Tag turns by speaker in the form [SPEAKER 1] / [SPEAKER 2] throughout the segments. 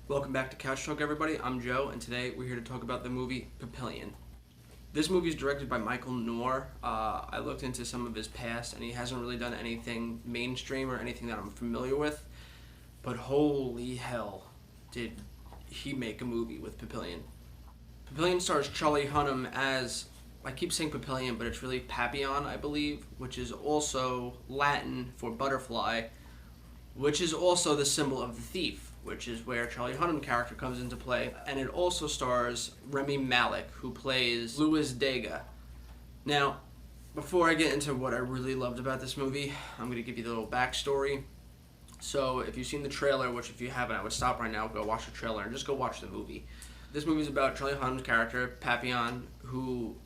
[SPEAKER 1] Welcome back to Couch Talk, everybody. I'm Joe, and today we're here to talk about the movie Papillion. This movie is directed by Michael Noor. I looked into some of his past, and he hasn't really done anything mainstream or anything that I'm familiar with. But holy hell, did he make a movie with Papillion. Papillion stars Charlie Hunnam as, I keep saying Papillion, but it's really Papillon, I believe, which is also Latin for butterfly, which is also the symbol of the thief, which is where Charlie Hunnam's character comes into play. And it also stars Remy Malek, who plays Louis Dega. Now, before I get into what I really loved about this movie, I'm going to give you the little backstory. So if you've seen the trailer, which if you haven't, I would stop right now, go watch the trailer, and just go watch the movie. This movie is about Charlie Hunnam's character, Papillion, who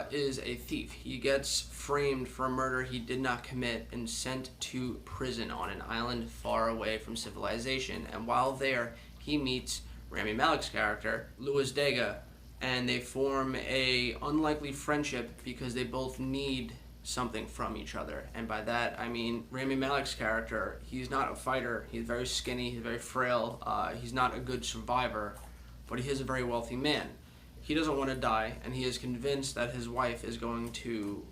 [SPEAKER 1] is a thief. He gets framed for a murder he did not commit and sent to prison on an island far away from civilization. And while there, he meets Rami Malek's character, Louis Dega, and they form a unlikely friendship because they both need something from each other. And by that, I mean Rami Malek's character, he's not a fighter. He's very skinny, he's very frail, he's not a good survivor, but he is a very wealthy man. He doesn't want to die, and he is convinced that his wife is going to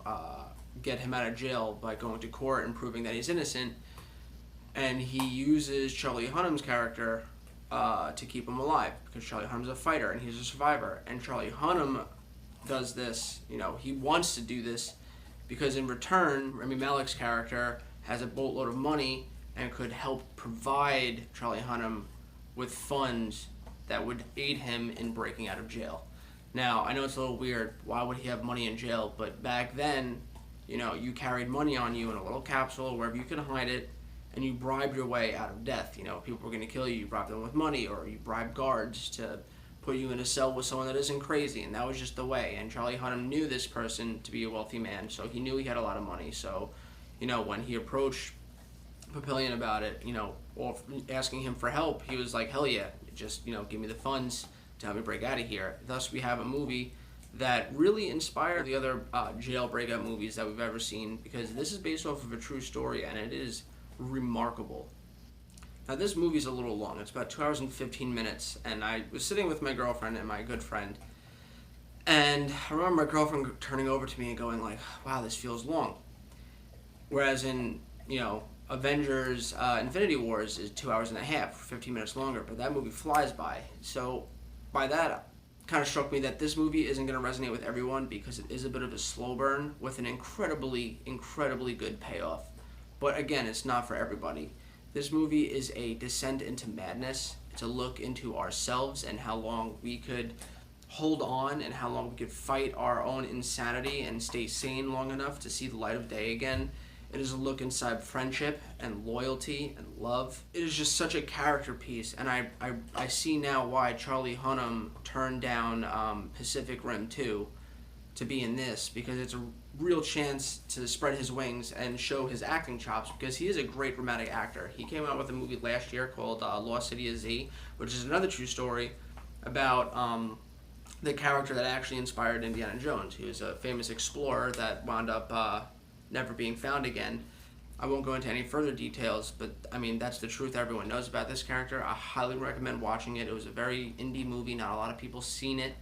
[SPEAKER 1] get him out of jail by going to court and proving that he's innocent. And he uses Charlie Hunnam's character to keep him alive, because Charlie Hunnam's a fighter and he's a survivor. And Charlie Hunnam does this, he wants to do this because in return, Rami Malek's character has a boatload of money and could help provide Charlie Hunnam with funds that would aid him in breaking out of jail. Now, I know it's a little weird. Why would he have money in jail? But back then, you carried money on you in a little capsule, wherever you could hide it, and you bribed your way out of death. People were going to kill you. You bribed them with money, or you bribed guards to put you in a cell with someone that isn't crazy, and that was just the way. And Charlie Hunnam knew this person to be a wealthy man, so he knew he had a lot of money. So, when he approached Papillion about it, or asking him for help, he was like, hell yeah, just, give me the funds to help me break out of here. Thus, we have a movie that really inspired the other jail breakout movies that we've ever seen, because this is based off of a true story, and it is remarkable. Now, this movie's a little long. It's about 2 hours and 15 minutes, and I was sitting with my girlfriend and my good friend, and I remember my girlfriend turning over to me and going like, wow, this feels long. Whereas in, Avengers Infinity Wars is 2 hours and a half, 15 minutes longer, but that movie flies by. So by that, kind of struck me that this movie isn't going to resonate with everyone because it is a bit of a slow burn with an incredibly, incredibly good payoff. But again, it's not for everybody. This movie is a descent into madness. It's a look into ourselves and how long we could hold on and how long we could fight our own insanity and stay sane long enough to see the light of day again. It is a look inside friendship and loyalty and love. It is just such a character piece, and I see now why Charlie Hunnam turned down Pacific Rim 2 to be in this, because it's a real chance to spread his wings and show his acting chops, because he is a great dramatic actor. He came out with a movie last year called Lost City of Z, which is another true story about the character that actually inspired Indiana Jones. He was a famous explorer that wound up never being found again. I won't go into any further details, but I mean, that's the truth everyone knows about this character. I highly recommend watching it. It was a very indie movie. Not a lot of people seen it,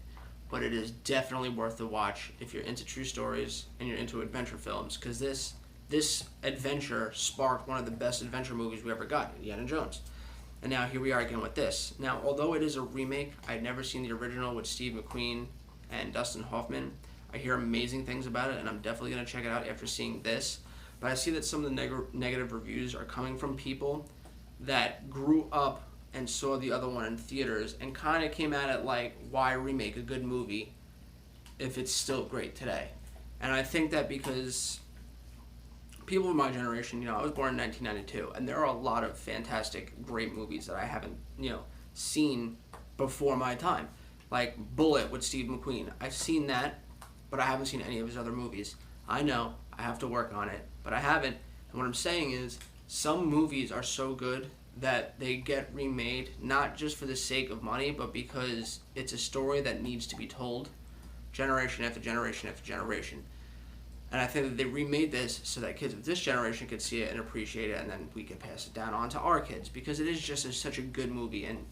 [SPEAKER 1] but it is definitely worth the watch if you're into true stories and you're into adventure films, because this adventure sparked one of the best adventure movies we ever got, Indiana Jones. And now here we are again with this. Now, although it is a remake, I'd never seen the original with Steve McQueen and Dustin Hoffman. I hear amazing things about it, and I'm definitely going to check it out after seeing this. But I see that some of the negative reviews are coming from people that grew up and saw the other one in theaters and kind of came at it like, why remake a good movie if it's still great today? And I think that because people of my generation, I was born in 1992, and there are a lot of fantastic, great movies that I haven't, seen before my time. Like Bullet with Steve McQueen. I've seen that, but I haven't seen any of his other movies. I know, I have to work on it, but I haven't. And what I'm saying is, some movies are so good that they get remade, not just for the sake of money, but because it's a story that needs to be told generation after generation after generation. And I think that they remade this so that kids of this generation could see it and appreciate it, and then we could pass it down on to our kids, because it is just such a good movie. And,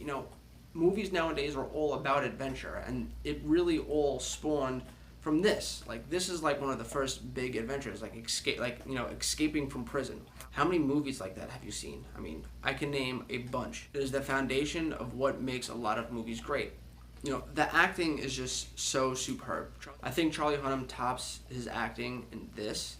[SPEAKER 1] movies nowadays are all about adventure, and it really all spawned from this. Like, this is like one of the first big adventures, like escaping from prison. How many movies like that have you seen? I mean, I can name a bunch. It is the foundation of what makes a lot of movies great. The acting is just so superb. I think Charlie Hunnam tops his acting in this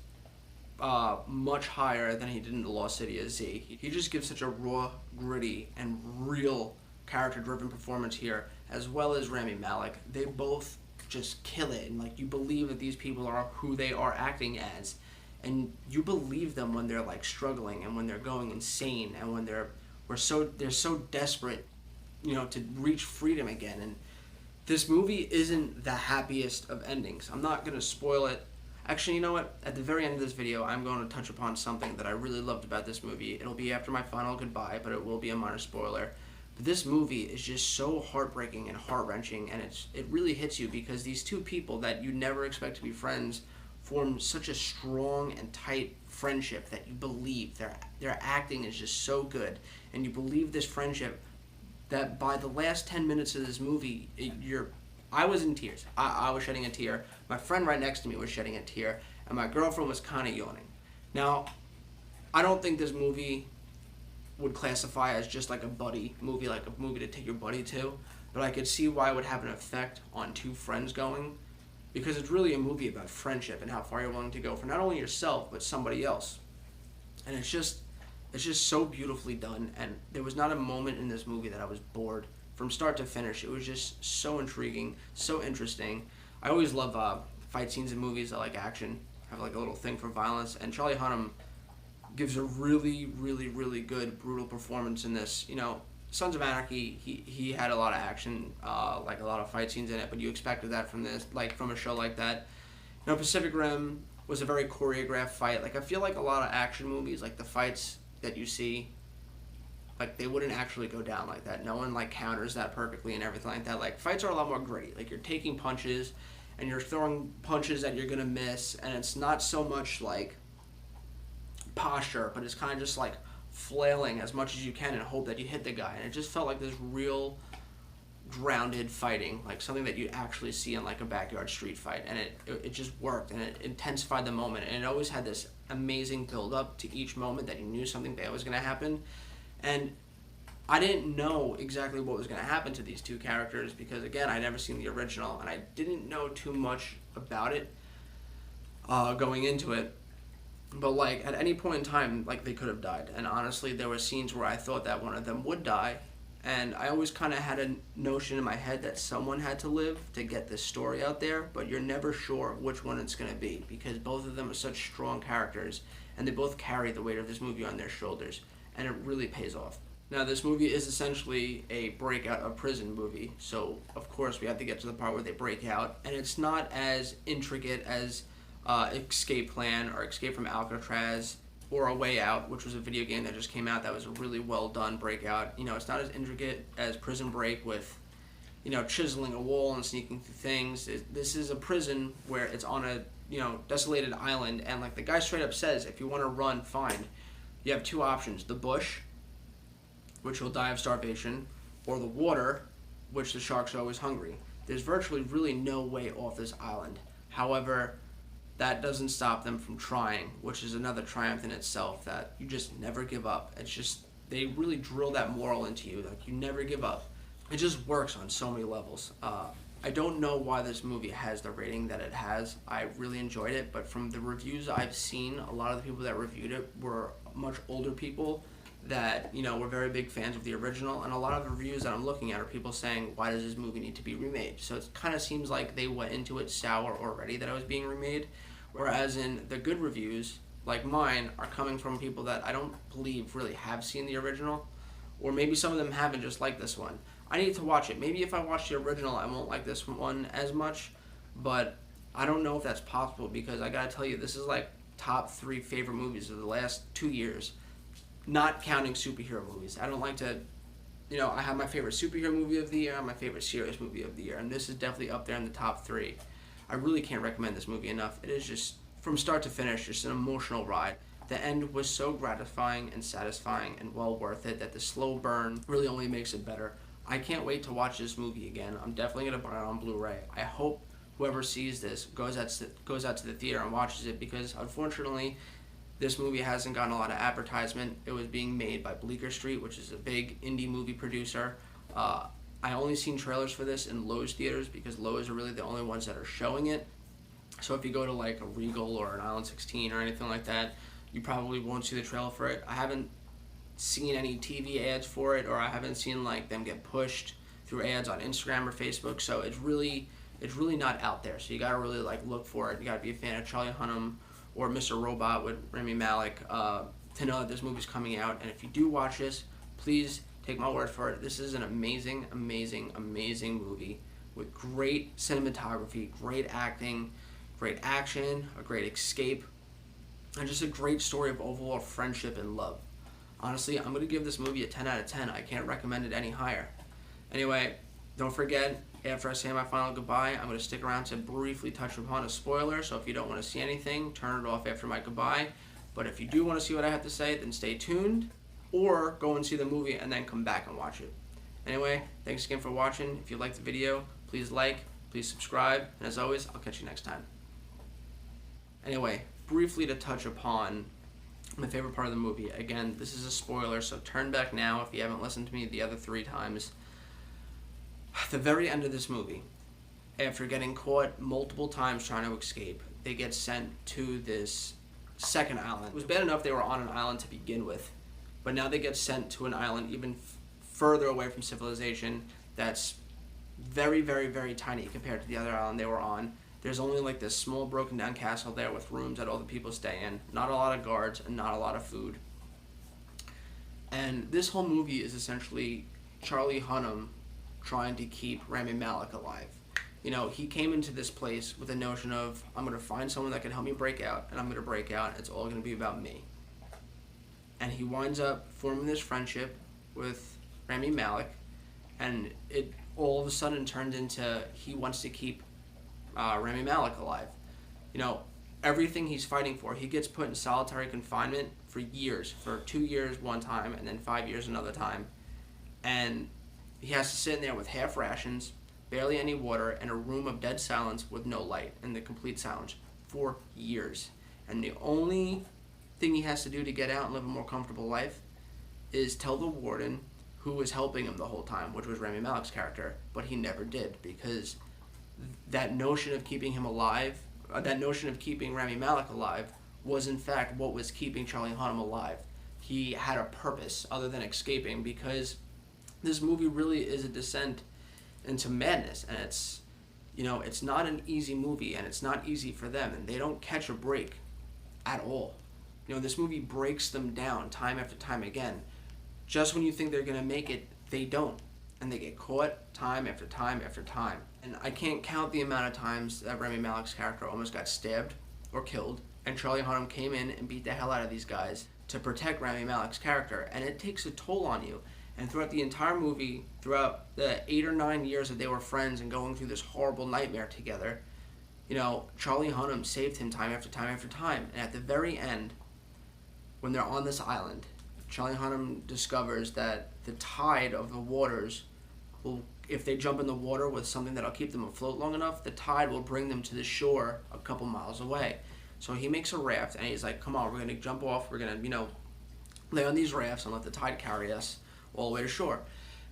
[SPEAKER 1] much higher than he did in The Lost City of Z. He just gives such a raw, gritty, and real character-driven performance here, as well as Rami Malek. They both just kill it, and like, you believe that these people are who they are acting as, and you believe them when they're like struggling and when they're going insane and when they're so desperate, to reach freedom again. And this movie isn't the happiest of endings. I'm not gonna spoil it. Actually, you know what? At the very end of this video, I'm going to touch upon something that I really loved about this movie. It'll be after my final goodbye, but it will be a minor spoiler. But this movie is just so heartbreaking and heart-wrenching, and it really hits you because these two people that you never expect to be friends form such a strong and tight friendship that you believe. Their acting is just so good, and you believe this friendship that by the last 10 minutes of this movie, I was in tears. I was shedding a tear. My friend right next to me was shedding a tear, and my girlfriend was kind of yawning. Now, I don't think this movie would classify as just like a buddy movie, like a movie to take your buddy to, but I could see why it would have an effect on two friends going, because it's really a movie about friendship and how far you're willing to go for not only yourself, but somebody else. And it's just so beautifully done, and there was not a moment in this movie that I was bored. From start to finish, it was just so intriguing, so interesting. I always love fight scenes in movies. I like action. I have like a little thing for violence, and Charlie Hunnam gives a really, really, really good, brutal performance in this. Sons of Anarchy, he had a lot of action, like a lot of fight scenes in it, but you expected that from this, like from a show like that. Pacific Rim was a very choreographed fight. Like, I feel like a lot of action movies, like the fights that you see, like, they wouldn't actually go down like that. No one like counters that perfectly and everything like that. Like, fights are a lot more gritty. Like, you're taking punches and you're throwing punches that you're gonna miss, and it's not so much like posture, but it's kind of just like flailing as much as you can and hope that you hit the guy. And it just felt like this real grounded fighting, like something that you actually see in like a backyard street fight. And it just worked, and it intensified the moment, and it always had this amazing build up to each moment that you knew something bad was going to happen. And I didn't know exactly what was going to happen to these two characters because, again, I'd never seen the original, and I didn't know too much about it going into it. But, like, at any point in time, like, they could have died. And honestly, there were scenes where I thought that one of them would die. And I always kind of had a notion in my head that someone had to live to get this story out there, but you're never sure which one it's going to be because both of them are such strong characters, and they both carry the weight of this movie on their shoulders, and it really pays off. Now, this movie is essentially a breakout of prison movie, so of course we have to get to the part where they break out, and it's not as intricate as Escape Plan or Escape from Alcatraz or A Way Out, which was a video game that just came out that was a really well done breakout. It's not as intricate as Prison Break with, chiseling a wall and sneaking through things. This is a prison where it's on a, desolated island, and like the guy straight up says, if you want to run, fine. You have two options: the bush, which will die of starvation, or the water, which the sharks are always hungry. There's virtually really no way off this island. However, that doesn't stop them from trying, which is another triumph in itself, that you just never give up. It's just, they really drill that moral into you, like you never give up. It just works on so many levels. I don't know why this movie has the rating that it has. I really enjoyed it, but from the reviews I've seen, a lot of the people that reviewed it were much older people that, were very big fans of the original, and a lot of the reviews that I'm looking at are people saying, why does this movie need to be remade? So it kind of seems like they went into it sour already that it was being remade, whereas in the good reviews, like mine, are coming from people that I don't believe really have seen the original, or maybe some of them haven't just liked this one. I need to watch it. Maybe if I watch the original, I won't like this one as much, but I don't know if that's possible because I gotta tell you, this is like top 3 favorite movies of the last 2 years, not counting superhero movies. I don't like to, I have my favorite superhero movie of the year, my favorite serious movie of the year, and this is definitely up there in the top 3. I really can't recommend this movie enough. It is just, from start to finish, just an emotional ride. The end was so gratifying and satisfying and well worth it that the slow burn really only makes it better. I can't wait to watch this movie again. I'm definitely gonna buy it on Blu-ray. I hope whoever sees this goes out to the theater and watches it, because unfortunately this movie hasn't gotten a lot of advertisement. It was being made by Bleecker Street, which is a big indie movie producer. I only seen trailers for this in Lowe's theaters, because Lowe's are really the only ones that are showing it. So if you go to like a Regal or an Island 16 or anything like that, you probably won't see the trailer for it. I haven't seen any TV ads for it, or I haven't seen like them get pushed through ads on Instagram or Facebook. So it's really not out there. So you gotta really like look for it. You gotta be a fan of Charlie Hunnam or Mr. Robot with Rami Malek to know that this movie's coming out. And if you do watch this, please take my word for it. This is an amazing, amazing, amazing movie with great cinematography, great acting, great action, a great escape, and just a great story of overall friendship and love. Honestly, I'm going to give this movie a 10 out of 10. I can't recommend it any higher. Anyway, don't forget, after I say my final goodbye, I'm going to stick around to briefly touch upon a spoiler, so if you don't want to see anything, turn it off after my goodbye. But if you do want to see what I have to say, then stay tuned, or go and see the movie and then come back and watch it. Anyway, thanks again for watching. If you liked the video, please like, please subscribe, and as always, I'll catch you next time. Anyway, briefly to touch upon my favorite part of the movie. Again, this is a spoiler, so turn back now if you haven't listened to me the other 3 times. The very end of this movie, after getting caught multiple times trying to escape, they get sent to this second island. It was bad enough they were on an island to begin with, but now they get sent to an island even further away from civilization that's very, very, very tiny compared to the other island they were on. There's only like this small broken down castle there with rooms that all the people stay in. Not a lot of guards and not a lot of food. And this whole movie is essentially Charlie Hunnam trying to keep Rami Malek alive. You know, he came into this place with a notion of, I'm going to find someone that can help me break out, and I'm going to break out, and it's all going to be about me. And he winds up forming this friendship with Rami Malek, and it all of a sudden turned into he wants to keep Rami Malek alive. You know, everything he's fighting for, he gets put in solitary confinement for years, for 2 years one time, and then 5 years another time. And he has to sit in there with half rations, barely any water, and a room of dead silence with no light, and the complete silence for years. And the only thing he has to do to get out and live a more comfortable life is tell the warden who was helping him the whole time, which was Rami Malek's character, but he never did, because that notion of keeping him alive, that notion of keeping Rami Malek alive, was in fact what was keeping Charlie Hunnam alive. He had a purpose other than escaping, because this movie really is a descent into madness, and it's, you know, it's not an easy movie, and it's not easy for them, and they don't catch a break at all. You know, this movie breaks them down time after time again. Just when you think they're going to make it, they don't. And they get caught time after time after time. And I can't count the amount of times that Rami Malek's character almost got stabbed or killed, and Charlie Hunnam came in and beat the hell out of these guys to protect Rami Malek's character. And it takes a toll on you. And throughout the entire movie, throughout the 8 or 9 years that they were friends and going through this horrible nightmare together, you know, Charlie Hunnam saved him time after time after time. And at the very end, when they're on this island, Charlie Hunnam discovers that the tide of the waters will, if they jump in the water with something that'll keep them afloat long enough, the tide will bring them to the shore a couple miles away. So he makes a raft, and he's like, come on, we're going to jump off, we're going to, you know, lay on these rafts and let the tide carry us all the way to shore.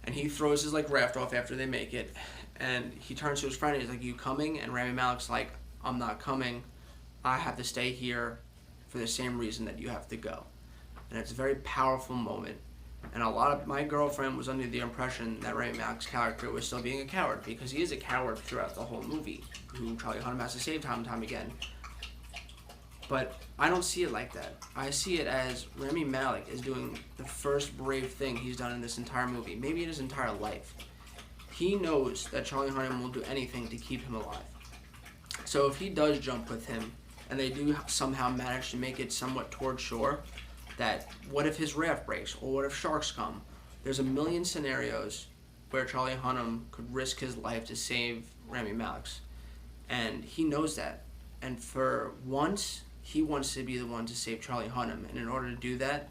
[SPEAKER 1] And he throws his like raft off after they make it, and he turns to his friend and he's like, you coming? And Rami Malek's like, I'm not coming, I have to stay here for the same reason that you have to go. And it's a very powerful moment. And a lot of my girlfriend was under the impression that Rami Malek's character was still being a coward, because he is a coward throughout the whole movie, who Charlie Hunnam has to save time and time again. But I don't see it like that. I see it as Rami Malek is doing the first brave thing he's done in this entire movie, maybe in his entire life. He knows that Charlie Hunnam will do anything to keep him alive. So if he does jump with him, and they do somehow manage to make it somewhat toward shore, that what if his raft breaks, or what if sharks come? There's a million scenarios where Charlie Hunnam could risk his life to save Rami Malek's. And he knows that. And for once, he wants to be the one to save Charlie Hunnam. And in order to do that,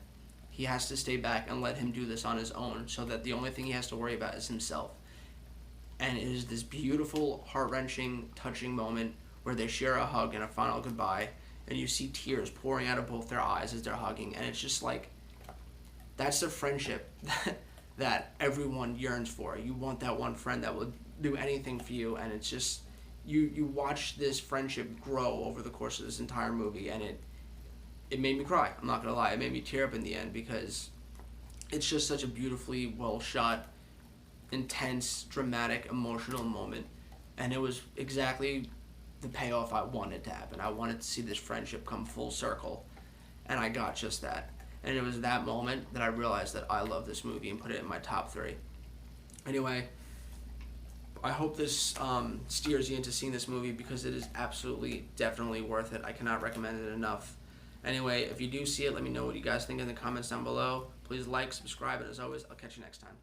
[SPEAKER 1] he has to stay back and let him do this on his own, so that the only thing he has to worry about is himself. And it is this beautiful, heart-wrenching, touching moment where they share a hug and a final goodbye, and you see tears pouring out of both their eyes as they're hugging, and it's just like, that's the friendship that everyone yearns for. You want that one friend that will do anything for you, and it's just, you watch this friendship grow over the course of this entire movie, and it made me cry. I'm not gonna lie, it made me tear up in the end, because it's just such a beautifully well shot, intense, dramatic, emotional moment, and it was exactly the payoff I wanted to happen. I wanted to see this friendship come full circle, and I got just that. And it was that moment that I realized that I love this movie and put it in my top 3. Anyway, I hope this steers you into seeing this movie, because it is absolutely, definitely worth it. I cannot recommend it enough. Anyway, if you do see it, let me know what you guys think in the comments down below. Please like, subscribe, and as always, I'll catch you next time.